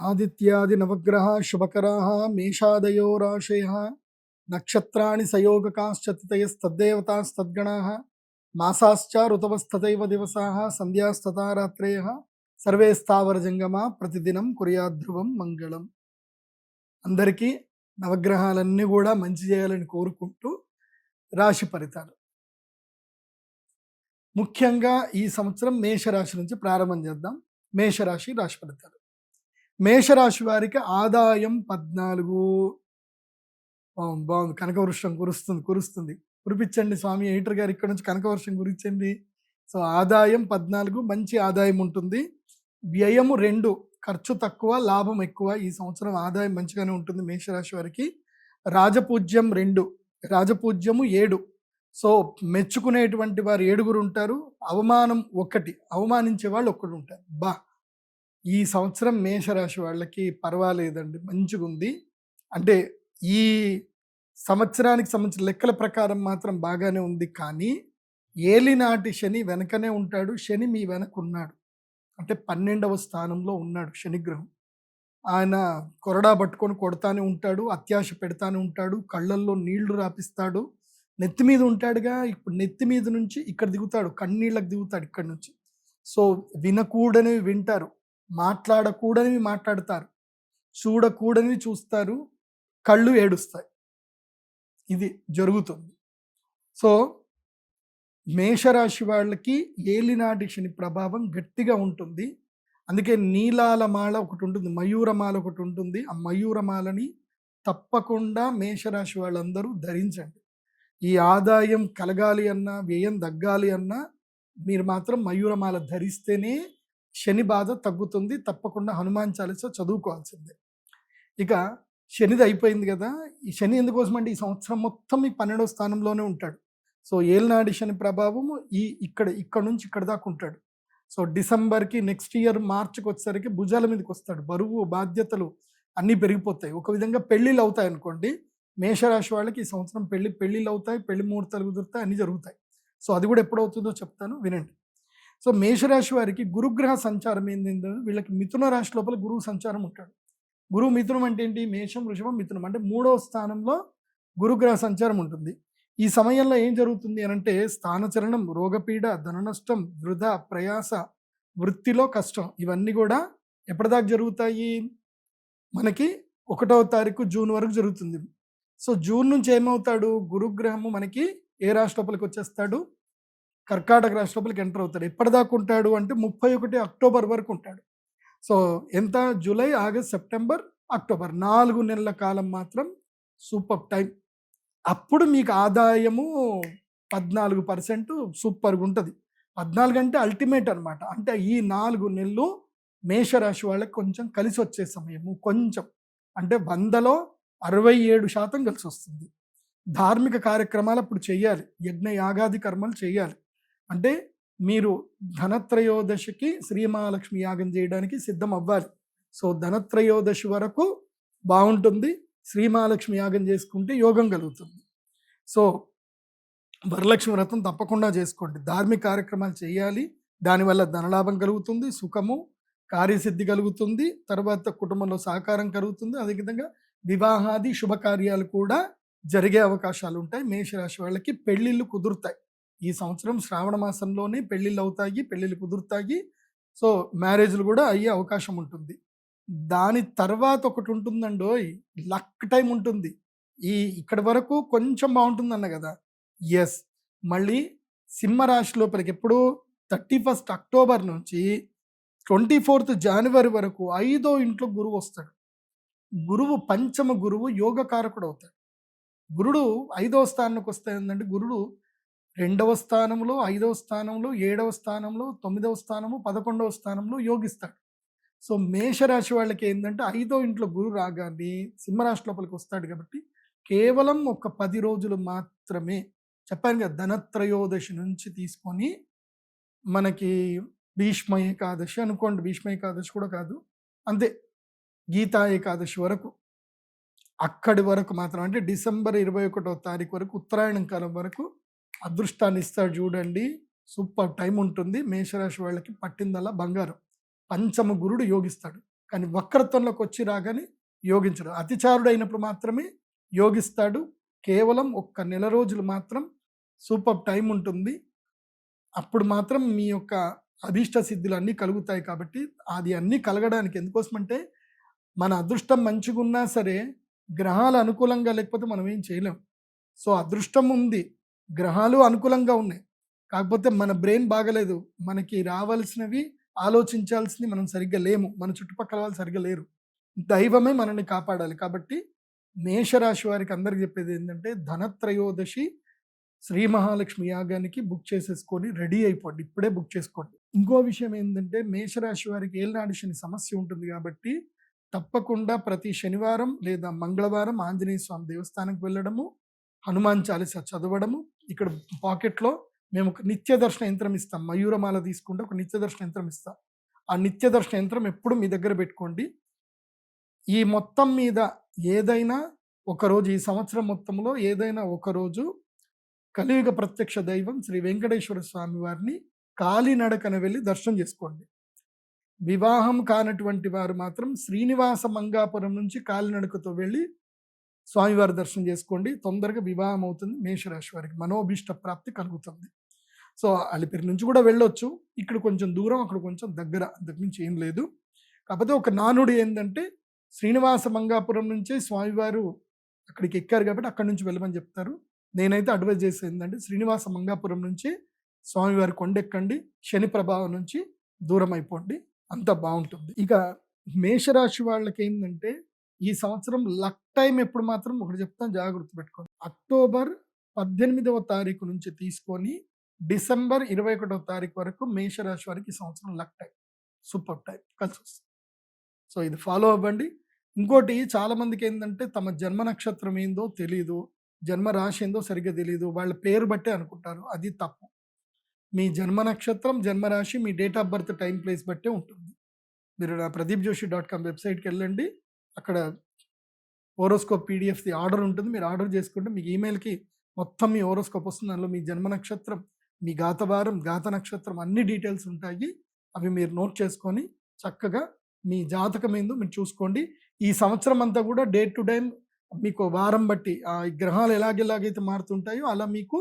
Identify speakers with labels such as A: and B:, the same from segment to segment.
A: ఆదిత్యాది నవగ్రహ శుభకరాః మేషాదయో రాశయః నక్షత్రాణి సయోగకాశ్చతయస్తద్దేవతాస్తద్గణాః మాసాశ్చ ఋతవస్తథైవ దివసాః సంధ్యాస్తథా రాత్రయః సర్వే స్థావరజంగమా ప్రతిదినం కుర్యాద్ధ్రువం మంగళం. అందరికీ నవగ్రహాలన్నీ కూడా మంచి చేయాలని కోరుకుంటూ రాశి ఫలితాలు ముఖ్యంగా ఈ సంవత్సరం మేషరాశి నుంచి ప్రారంభం చేద్దాం. మేషరాశి రాశి ఫలితాలు. మేషరాశి వారికి ఆదాయం 14. బాగుంది. కనకవృక్షం కురుస్తుంది. కురిపించండి స్వామి ఎడిటర్ గారు, ఇక్కడ నుంచి కనకవర్షం కురిపించండి. సో ఆదాయం 14, మంచి ఆదాయం ఉంటుంది. వ్యయము 2, ఖర్చు తక్కువ లాభం ఎక్కువ. ఈ సంవత్సరం ఆదాయం మంచిగానే ఉంటుంది మేషరాశి వారికి. రాజపూజ్యం 2, రాజపూజ్యము 7. సో మెచ్చుకునేటువంటి వారు 7 ఉంటారు. అవమానం 1, అవమానించే వాళ్ళు 1 ఉంటారు. ఈ సంవత్సరం మేషరాశి వాళ్ళకి పర్వాలేదండి, మంచిగా ఉంది. అంటే ఈ సంవత్సరానికి సంబంధించిన లెక్కల ప్రకారం మాత్రం బాగానే ఉంది. కానీ ఏలినాటి శని వెనకనే ఉంటాడు. శని మీ వెనక ఉన్నాడు, అంటే 12వ స్థానంలో ఉన్నాడు శనిగ్రహం. ఆయన కొరడా పట్టుకొని కొడతానే ఉంటాడు, అత్యాశ పెడతానే ఉంటాడు, కళ్ళల్లో నీళ్లు రాపిస్తాడు. నెత్తి మీద ఉంటాడుగా, ఇప్పుడు నెత్తి మీద నుంచి ఇక్కడ దిగుతాడు, కన్నీళ్ళకి దిగుతాడు ఇక్కడ నుంచి. సో వినకూడనివి వింటారు, మాట్లాడకూడనివి మాట్లాడతారు, చూడకూడనివి చూస్తారు, కళ్ళు ఏడుస్తాయి. ఇది జరుగుతుంది. సో మేషరాశి వాళ్ళకి ఏలినాటి శని ప్రభావం గట్టిగా ఉంటుంది. అందుకే నీలాల మాల ఒకటి ఉంటుంది, మయూరమాల ఒకటి ఉంటుంది. ఆ మయూరమాలని తప్పకుండా మేషరాశి వాళ్ళందరూ ధరించండి. ఈ ఆదాయం కలగాలి అన్నా, వ్యయం తగ్గాలి అన్నా మీరు మాత్రం మయూరమాల ధరిస్తేనే శని బాధ తగ్గుతుంది. తప్పకుండా హనుమాన్ చాలీసా చదువుకోవాల్సిందే. ఇక శనిది అయిపోయింది కదా. ఈ శని ఎందుకోసం అంటే ఈ సంవత్సరం మొత్తం ఈ 12వ స్థానంలోనే ఉంటాడు. సో ఏలినాటి శని ప్రభావము ఇక్కడ నుంచి ఇక్కడ దాకా ఉంటాడు. సో డిసెంబర్కి, నెక్స్ట్ ఇయర్ మార్చికి వచ్చేసరికి భుజాల మీదకి వస్తాడు. బరువు బాధ్యతలు అన్నీ పెరిగిపోతాయి. ఒక విధంగా పెళ్ళిళ్ళు అవుతాయి అనుకోండి. మేషరాశి వాళ్ళకి ఈ సంవత్సరం పెళ్ళిళ్ళు అవుతాయి, పెళ్లి ముహూర్తాలు కుదురుతాయి, అన్నీ జరుగుతాయి. సో అది కూడా ఎప్పుడవుతుందో చెప్తాను, వినండి. సో మేషరాశి వారికి గురుగ్రహ సంచారం ఏంటంటే, వీళ్ళకి మిథున రాశి లోపల గురువు సంచారం ఉంటాడు. గురువు మిథునం అంటే ఏంటి? మేషం, వృషభం, మిథునం అంటే 3వ స్థానంలో గురుగ్రహ సంచారం ఉంటుంది. ఈ సమయంలో ఏం జరుగుతుంది అనంటే స్థానచరణం, రోగపీడ, ధననష్టం, వృధా, ప్రయాస, వృత్తిలో కష్టం, ఇవన్నీ కూడా ఎప్పటిదాకా జరుగుతాయి? మనకి 1వ తారీఖు జూన్ వరకు జరుగుతుంది. సో జూన్ నుంచి ఏమవుతాడు? గురుగ్రహము మనకి ఏ రాశి లోపలికి వచ్చేస్తాడు? కర్కాటక రాశి లోపలికి ఎంటర్ అవుతాడు. ఎప్పటిదాకా ఉంటాడు అంటే 31 అక్టోబర్ వరకు ఉంటాడు. సో ఎంత? జూలై, ఆగస్ట్, సెప్టెంబర్, అక్టోబర్, 4 నెలల కాలం మాత్రం సూపర్ టైం. అప్పుడు మీకు ఆదాయము 14% సూపర్గా ఉంటుంది. 14 అంటే అల్టిమేట్ అనమాట. అంటే ఈ 4 నెలలు మేషరాశి వాళ్ళకి కొంచెం కలిసి వచ్చే సమయము. కొంచెం అంటే 100లో 67% కలిసి వస్తుంది. ధార్మిక కార్యక్రమాలు అప్పుడు చేయాలి, యజ్ఞ యాగాది కర్మలు చేయాలి. అంటే మీరు ధనత్రయోదశికి శ్రీ మహాలక్ష్మి యాగం చేయడానికి సిద్ధం అవ్వాలి. సో ధనత్రయోదశి వరకు బాగుంటుంది. శ్రీ మహాలక్ష్మి యాగం చేసుకుంటే యోగం కలుగుతుంది. సో వరలక్ష్మి వ్రతం తప్పకుండా చేసుకోండి. ధార్మిక కార్యక్రమాలు చేయాలి. దానివల్ల ధనలాభం కలుగుతుంది, సుఖము, కార్యసిద్ధి కలుగుతుంది, తర్వాత కుటుంబంలో సహకారం కలుగుతుంది. అదేవిధంగా వివాహాది శుభకార్యాలు కూడా జరిగే అవకాశాలు ఉంటాయి. మేషరాశి వాళ్ళకి పెళ్ళిళ్ళు కుదురుతాయి. ఈ సంవత్సరం శ్రావణ మాసంలోనే పెళ్ళిళ్ళు అవుతాయి, పెళ్ళిళ్ళు కుదురుతాయి. సో మ్యారేజ్లు కూడా అయ్యే అవకాశం ఉంటుంది. దాని తర్వాత ఒకటి ఉంటుందండోయ్, లక్ టైం ఉంటుంది. ఇక్కడి వరకు కొంచెం బాగుంటుంది అన్న కదా. ఎస్, మళ్ళీ సింహరాశి లోపలికి ఎప్పుడు 31 అక్టోబర్ నుంచి 24 జనవరి వరకు 5వ ఇంట్లో గురువు వస్తాడు. గురువు పంచమ గురువు యోగకారకుడు అవుతాడు. గురుడు 5వ స్థానానికి వస్తే ఏంటంటే గురుడు 2వ స్థానంలో, 5వ స్థానంలో, 7వ స్థానంలో, 9వ స్థానము, 11వ స్థానంలో యోగిస్తాడు. సో మేషరాశి వాళ్ళకి ఏంటంటే 5వ ఇంట్లో గురువు రాగానే సింహరాశి లోపలికి వస్తాడు. కాబట్టి కేవలం ఒక 10 రోజులు మాత్రమే, చెప్పాను కదా, ధనత్రయోదశి నుంచి తీసుకొని మనకి భీష్మ ఏకాదశి అనుకోండి, భీష్మ ఏకాదశి కూడా కాదు, అంతే, గీతా ఏకాదశి వరకు, అక్కడి వరకు మాత్రం, అంటే డిసెంబర్ 21వ తారీఖు వరకు, ఉత్తరాయణం కాలం వరకు అదృష్టాన్ని ఇస్తాడు. చూడండి, సూపర్ టైం ఉంటుంది. మేషరాశి వాళ్ళకి పట్టిందల్లా బంగారం. పంచమ గురుడు యోగిస్తాడు. కానీ వక్రత్వంలోకి వచ్చి రాగానే యోగించడు. అతిచారుడు అయినప్పుడు మాత్రమే యోగిస్తాడు. కేవలం ఒక్క నెల రోజులు మాత్రం సూపర్ టైం ఉంటుంది. అప్పుడు మాత్రం మీ యొక్క అభీష్ట సిద్ధులు అన్నీ కలుగుతాయి. కాబట్టి అది అన్నీ కలగడానికి ఎందుకోసమంటే మన అదృష్టం మంచిగున్నా సరే గ్రహాలు అనుకూలంగా లేకపోతే మనం ఏం చేయలేం. సో అదృష్టం ఉంది, గ్రహాలు అనుకూలంగా ఉన్నాయి, కాకపోతే మన బ్రెయిన్ బాగలేదు. మనకి రావాల్సినవి ఆలోచించాల్సింది మనం సరిగ్గా లేము, మన చుట్టుపక్కల వాళ్ళు సరిగ్గా లేరు. దైవమే మనల్ని కాపాడాలి. కాబట్టి మేషరాశి వారికి అందరికి చెప్పేది ఏంటంటే ధనత్రయోదశి శ్రీ మహాలక్ష్మి యాగానికి బుక్ చేసేసుకొని రెడీ అయిపోండి, ఇప్పుడే బుక్ చేసుకోండి. ఇంకో విషయం ఏంటంటే మేషరాశి వారికి ఏలినాటి శని సమస్య ఉంటుంది కాబట్టి తప్పకుండా ప్రతి శనివారం లేదా మంగళవారం ఆంజనేయ స్వామి దేవస్థానానికి వెళ్ళడము, హనుమాన్ చాలీసా చదవడము. ఇక్కడ పాకెట్లో మేము ఒక నిత్య దర్శన యంత్రం ఇస్తాం, మయూరమాల తీసుకుంటే ఒక నిత్య దర్శన యంత్రం ఇస్తాం. ఆ నిత్య దర్శన యంత్రం ఎప్పుడు మీ దగ్గర పెట్టుకోండి. ఈ మొత్తం మీద ఏదైనా ఒకరోజు, ఈ సంవత్సరం మొత్తంలో ఏదైనా ఒకరోజు కలియుగ ప్రత్యక్ష దైవం శ్రీ వెంకటేశ్వర స్వామి వారిని కాలినడకన వెళ్ళి దర్శనం చేసుకోండి. వివాహం కానటువంటి వారు మాత్రం శ్రీనివాస మంగాపురం నుంచి కాలినడకతో వెళ్ళి స్వామివారి దర్శనం చేసుకోండి. తొందరగా వివాహం అవుతుంది. మేషరాశి వారికి మనోభీష్ట ప్రాప్తి కలుగుతుంది. సో అలిపిరి నుంచి కూడా వెళ్ళొచ్చు, ఇక్కడ కొంచెం దూరం, అక్కడ కొంచెం దగ్గర, అంతకుమించి ఏం లేదు. కాకపోతే ఒక నానుడు ఏంటంటే శ్రీనివాస మంగాపురం నుంచే స్వామివారు అక్కడికి ఎక్కారు కాబట్టి అక్కడి నుంచి వెళ్ళమని చెప్తారు. నేనైతే అడ్వైజ్ చేసేది ఏంటంటే శ్రీనివాస మంగాపురం నుంచి స్వామివారి కొండెక్కండి, శని ప్రభావం నుంచి దూరం అయిపోండి, అంత బాగుంటుంది. ఇక మేషరాశి వాళ్ళకి ఏంటంటే ఈ సంవత్సరం లక్ టైం ఎప్పుడు మాత్రం ఒకటి చెప్తాను, జాగ్రత్త పెట్టుకోండి. అక్టోబర్ 18వ తారీఖు నుంచి తీసుకొని డిసెంబర్ 21వ తారీఖు వరకు మేషరాశి వారికి ఈ సంవత్సరం లక్ టైం, సూపర్ టైం కలిసి వస్తుంది. సో ఇది ఫాలో అవ్వండి. ఇంకోటి చాలా మందికి ఏంటంటే తమ జన్మ నక్షత్రం ఏందో తెలీదు, జన్మ రాశి ఏందో సరిగ్గా తెలియదు, వాళ్ళ పేరు బట్టే అనుకుంటారు. అది తప్పు. మీ జన్మ నక్షత్రం, జన్మరాశి మీ date of birth, time, place బట్టే ఉంటుంది. మీరు నా pradeepjoshi.com వెబ్సైట్కి వెళ్ళండి, అక్కడ హోరోస్కోప్ పీడిఎఫ్ది ఆర్డర్ ఉంటుంది. మీరు ఆర్డర్ చేసుకుంటే మీకు ఈమెయిల్కి మొత్తం మీ హోరోస్కోప్ వస్తుంది. అందులో మీ జన్మ నక్షత్రం, మీ గాతవారం, గాత నక్షత్రం అన్ని డీటెయిల్స్ ఉంటాయి. అవి మీరు నోట్ చేసుకొని చక్కగా మీ జాతకం ఏందో మీరు చూసుకోండి. ఈ సంవత్సరం అంతా కూడా డే టు డే మీకు వారం బట్టి ఆ గ్రహాలు ఎలాగైతే మారుతుంటాయో అలా మీకు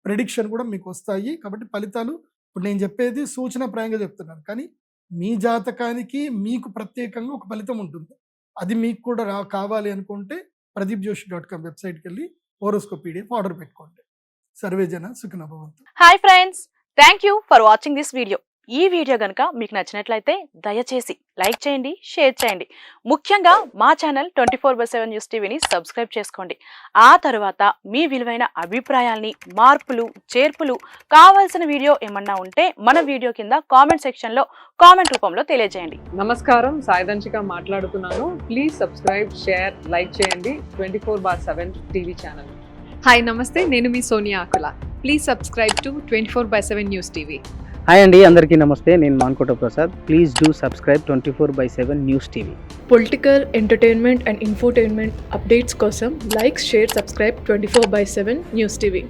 A: ప్రెడిక్షన్ కూడా మీకు వస్తాయి. కాబట్టి ఫలితాలు ఇప్పుడు నేను చెప్పేది సూచనప్రాయంగా చెప్తున్నాను, కానీ మీ జాతకానికి మీకు ప్రత్యేకంగా ఒక ఫలితం ఉంటుంది. అది మీకు కూడా కావాలి అనుకుంటే pradeepjoshi.com వెబ్సైట్కి వెళ్ళి హోరోస్కోప్ పీడిఎఫ్ ఆర్డర్ పెట్టుకోండి. సర్వేజన సుఖినో భవంతు.
B: Hi friends, thank you for watching this video. ఈ వీడియో కనుక మీకు నచ్చినట్లయితే దయచేసి లైక్ చేయండి, షేర్ చేయండి. ముఖ్యంగా మా ఛానల్ 24/7 న్యూస్ టీవీని సబ్స్క్రైబ్ చేసుకోండి. ఆ తర్వాత మీ విలువైన అభిప్రాయాల్ని, మార్పులు, చేర్పులు, కావాల్సిన వీడియో ఏమన్నా ఉంటే మన వీడియో కింద కామెంట్ సెక్షన్లో కామెంట్ రూపంలో తెలియజేయండి.
C: నమస్కారం, సాయిదంచిక మాట్లాడుతున్నాను. ప్లీజ్ సబ్స్క్రైబ్, షేర్, లైక్ చేయండి 24/7 టీవీ ఛానల్.
D: హాయ్ నమస్తే, నేను మీ Sonia Akula. Please subscribe to 24/7 news TV.
E: Hi అండి, అందరికీ నమస్తే. నేను Mankota Prasad. Please do subscribe 24/7 news TV.
F: Political, entertainment and infotainment updates కోసం like, share, subscribe 24/7 news TV.